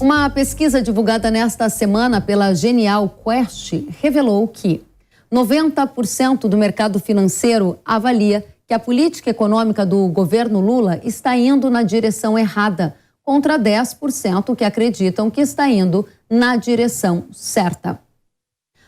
Uma pesquisa divulgada nesta semana pela Genial Quest revelou que 90% do mercado financeiro avalia que a política econômica do governo Lula está indo na direção errada, contra 10% que acreditam que está indo na direção certa.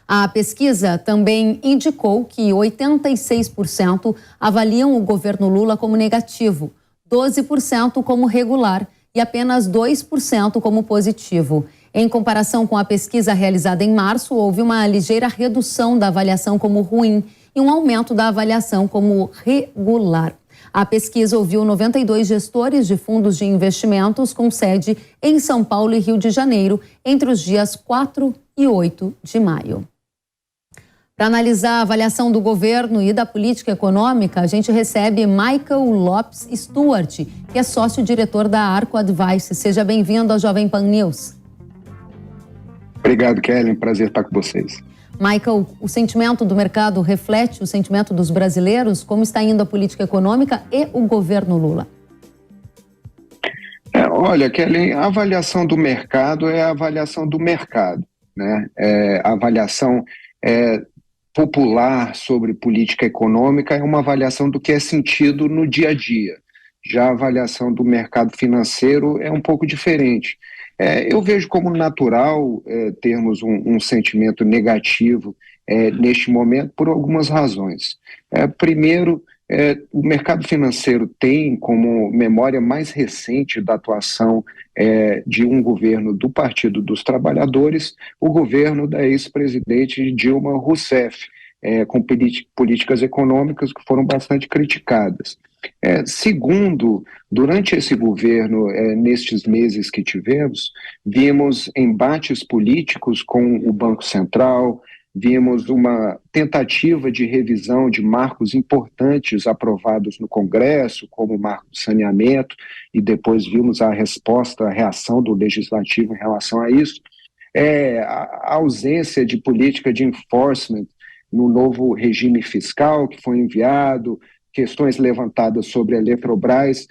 A pesquisa também indicou que 86% avaliam o governo Lula como negativo, 12% como regular e apenas 2% como positivo. Em comparação com a pesquisa realizada em março, houve uma ligeira redução da avaliação como ruim e um aumento da avaliação como regular. A pesquisa ouviu 92 gestores de fundos de investimentos com sede em São Paulo e Rio de Janeiro entre os dias 4 e 8 de maio. Para analisar a avaliação do governo e da política econômica, a gente recebe Michael Lopes Stuart, que é sócio-diretor da Arco Advice. Seja bem-vindo ao Jovem Pan News. Obrigado, Kelly. Prazer estar com vocês. Michael, o sentimento do mercado reflete o sentimento dos brasileiros? Como está indo a política econômica e o governo Lula? Olha, Kelly, a avaliação do mercado é a avaliação do mercado, né? A avaliação popular sobre política econômica é uma avaliação do que é sentido no dia a dia. Já a avaliação do mercado financeiro é um pouco diferente. Eu vejo como natural termos um sentimento negativo neste momento por algumas razões. Primeiro, o mercado financeiro tem como memória mais recente da atuação de um governo do Partido dos Trabalhadores, o governo da ex-presidente Dilma Rousseff, com políticas econômicas que foram bastante criticadas. Segundo, durante esse governo, nestes meses que tivemos, vimos embates políticos com o Banco Central, vimos uma tentativa de revisão de marcos importantes aprovados no Congresso, como o marco do saneamento, e depois vimos a reação do Legislativo em relação a isso. A ausência de política de enforcement no novo regime fiscal que foi enviado, questões levantadas sobre a Eletrobras,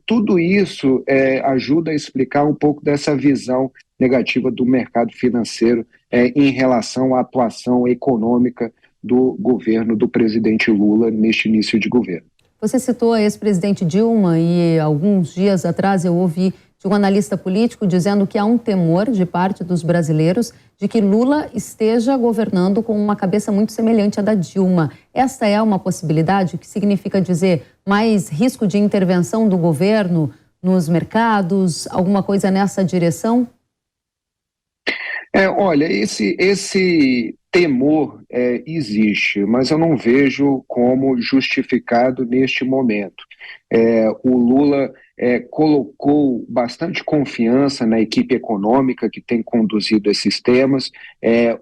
tudo isso ajuda a explicar um pouco dessa visão negativa do mercado financeiro em relação à atuação econômica do governo do presidente Lula neste início de governo. Você citou a ex-presidente Dilma e alguns dias atrás eu ouvi de um analista político dizendo que há um temor de parte dos brasileiros de que Lula esteja governando com uma cabeça muito semelhante à da Dilma. Esta é uma possibilidade? O que significa dizer mais risco de intervenção do governo nos mercados? Alguma coisa nessa direção? Olha, esse temor existe, mas eu não vejo como justificado neste momento. O Lula colocou bastante confiança na equipe econômica que tem conduzido esses temas,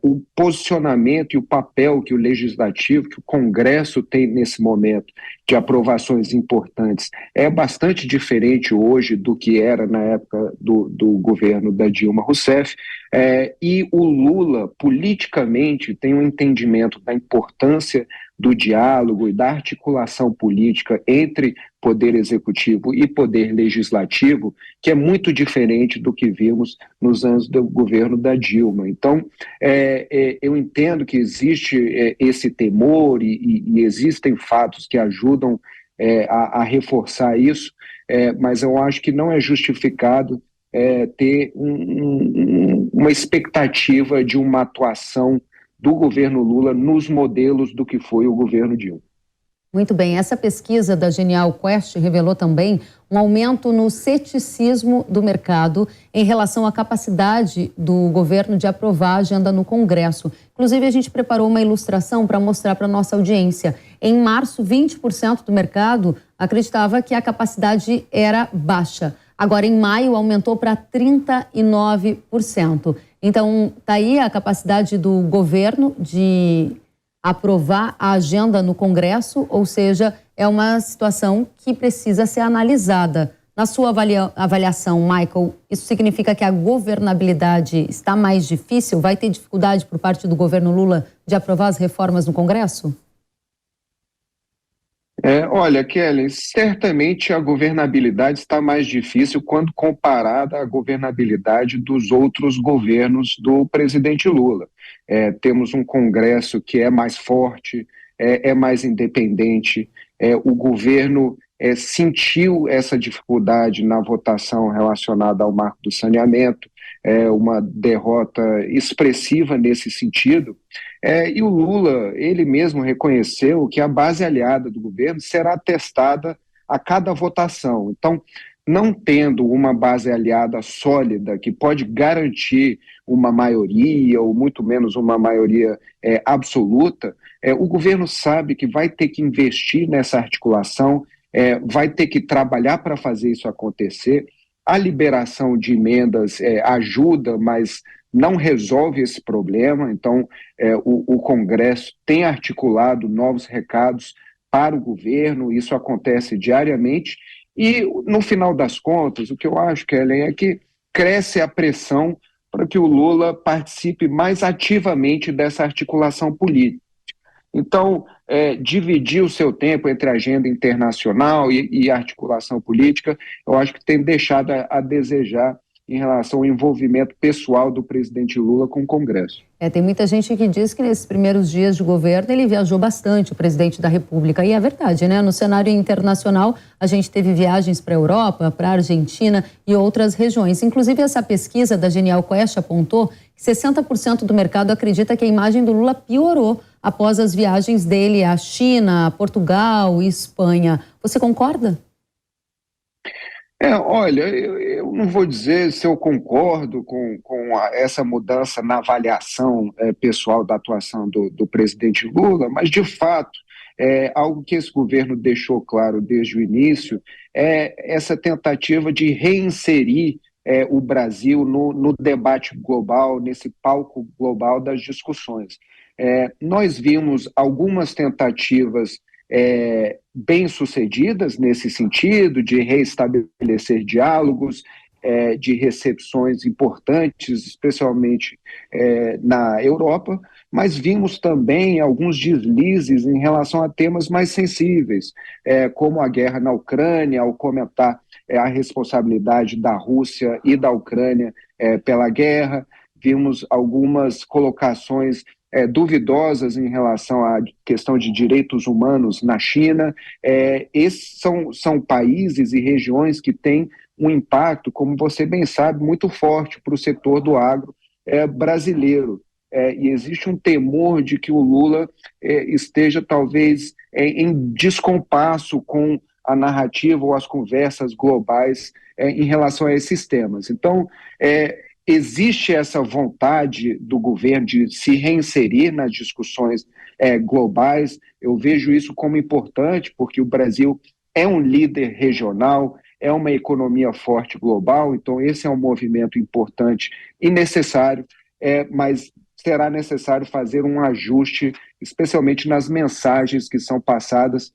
o posicionamento e o papel que o Legislativo, que o Congresso tem nesse momento de aprovações importantes é bastante diferente hoje do que era na época do governo da Dilma Rousseff, e o Lula politicamente tem um entendimento da importância do diálogo e da articulação política entre poder executivo e poder legislativo, que é muito diferente do que vimos nos anos do governo da Dilma. Então, eu entendo que existe esse temor e existem fatos que ajudam a reforçar isso, mas eu acho que não é justificado ter uma expectativa de uma atuação do governo Lula nos modelos do que foi o governo Dilma. Muito bem, essa pesquisa da Genial Quest revelou também um aumento no ceticismo do mercado em relação à capacidade do governo de aprovar a agenda no Congresso. Inclusive, a gente preparou uma ilustração para mostrar para a nossa audiência. Em março, 20% do mercado acreditava que a capacidade era baixa. Agora, em maio, aumentou para 39%. Então, está aí a capacidade do governo de aprovar a agenda no Congresso, ou seja, é uma situação que precisa ser analisada. Na sua avaliação, Michael, isso significa que a governabilidade está mais difícil? Vai ter dificuldade por parte do governo Lula de aprovar as reformas no Congresso? Olha, Kelly, certamente a governabilidade está mais difícil quando comparada à governabilidade dos outros governos do presidente Lula. Temos um Congresso que é mais forte, é mais independente, o governo sentiu essa dificuldade na votação relacionada ao marco do saneamento, uma derrota expressiva nesse sentido. E o Lula, ele mesmo reconheceu que a base aliada do governo será testada a cada votação. Então, não tendo uma base aliada sólida que pode garantir uma maioria, ou muito menos uma maioria absoluta, o governo sabe que vai ter que investir nessa articulação, vai ter que trabalhar para fazer isso acontecer. A liberação de emendas ajuda, mas não resolve esse problema. Então, o Congresso tem articulado novos recados para o governo, isso acontece diariamente, e no final das contas, o que eu acho, Kellen, é que cresce a pressão para que o Lula participe mais ativamente dessa articulação política. Então, dividir o seu tempo entre agenda internacional e articulação política, eu acho que tem deixado a desejar em relação ao envolvimento pessoal do presidente Lula com o Congresso. Tem muita gente que diz que nesses primeiros dias de governo ele viajou bastante, o presidente da República. E é verdade, né? No cenário internacional, a gente teve viagens para a Europa, para a Argentina e outras regiões. Inclusive, essa pesquisa da Genial Quest apontou que 60% do mercado acredita que a imagem do Lula piorou após as viagens dele à China, Portugal e Espanha. Você concorda? Olha, eu não vou dizer se eu concordo com essa mudança na avaliação pessoal da atuação do presidente Lula, mas, de fato, algo que esse governo deixou claro desde o início é essa tentativa de reinserir o Brasil no debate global, nesse palco global das discussões. Nós vimos algumas tentativas bem-sucedidas nesse sentido, de reestabelecer diálogos, de recepções importantes, especialmente na Europa, mas vimos também alguns deslizes em relação a temas mais sensíveis, como a guerra na Ucrânia, ao comentar a responsabilidade da Rússia e da Ucrânia pela guerra. Vimos algumas colocações duvidosas em relação à questão de direitos humanos na China. Esses são países e regiões que têm um impacto, como você bem sabe, muito forte para o setor do agro brasileiro. E existe um temor de que o Lula esteja, talvez, em descompasso com a narrativa ou as conversas globais em relação a esses temas. Então, existe essa vontade do governo de se reinserir nas discussões globais. Eu vejo isso como importante, porque o Brasil é um líder regional, é uma economia forte global, então esse é um movimento importante e necessário, mas será necessário fazer um ajuste, especialmente nas mensagens que são passadas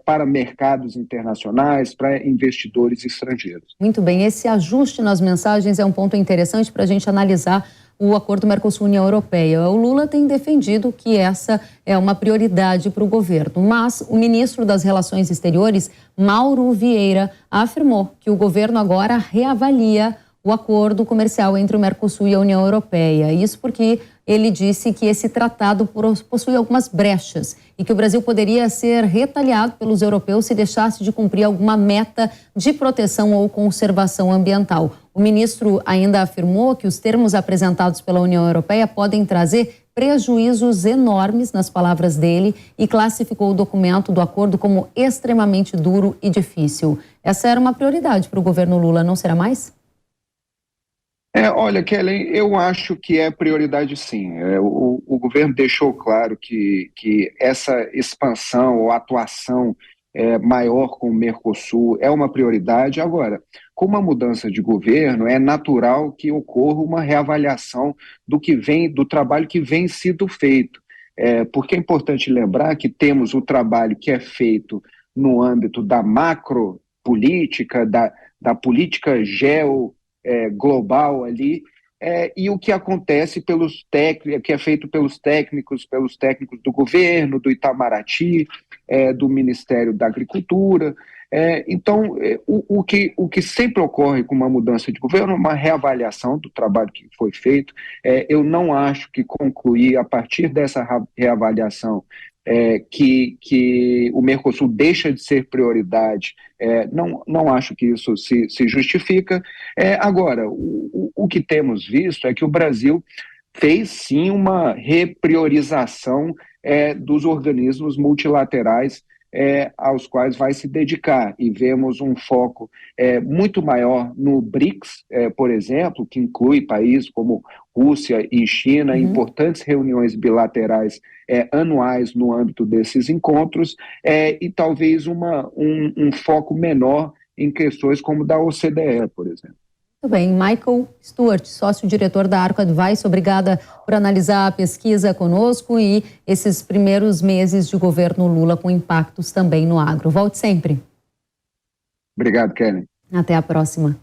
para mercados internacionais, para investidores estrangeiros. Muito bem, esse ajuste nas mensagens é um ponto interessante para a gente analisar o acordo Mercosul-União Europeia. O Lula tem defendido que essa é uma prioridade para o governo, mas o ministro das Relações Exteriores, Mauro Vieira, afirmou que o governo agora reavalia o acordo comercial entre o Mercosul e a União Europeia. Isso porque ele disse que esse tratado possui algumas brechas e que o Brasil poderia ser retaliado pelos europeus se deixasse de cumprir alguma meta de proteção ou conservação ambiental. O ministro ainda afirmou que os termos apresentados pela União Europeia podem trazer prejuízos enormes, nas palavras dele, e classificou o documento do acordo como extremamente duro e difícil. Essa era uma prioridade para o governo Lula, não será mais? Olha, Kellen, eu acho que é prioridade sim. O governo deixou claro que essa expansão ou atuação maior com o Mercosul é uma prioridade. Agora, com uma mudança de governo, é natural que ocorra uma reavaliação do trabalho que vem sido feito. Porque é importante lembrar que temos o trabalho que é feito no âmbito da macropolítica, da política global ali, e o que acontece que é feito pelos técnicos do governo, do Itamaraty, do Ministério da Agricultura. Então, o que sempre ocorre com uma mudança de governo é uma reavaliação do trabalho que foi feito. Eu não acho que concluir a partir dessa reavaliação que o Mercosul deixa de ser prioridade, não acho que isso se justifica. Agora, o que temos visto é que o Brasil fez sim uma repriorização dos organismos multilaterais aos quais vai se dedicar, e vemos um foco muito maior no BRICS, por exemplo, que inclui países como Rússia e China, importantes reuniões bilaterais anuais no âmbito desses encontros, e talvez um foco menor em questões como da OCDE, por exemplo. Muito bem. Michael Stewart, sócio-diretor da Arco Advice, obrigada por analisar a pesquisa conosco e esses primeiros meses de governo Lula com impactos também no agro. Volte sempre. Obrigado, Kelly. Até a próxima.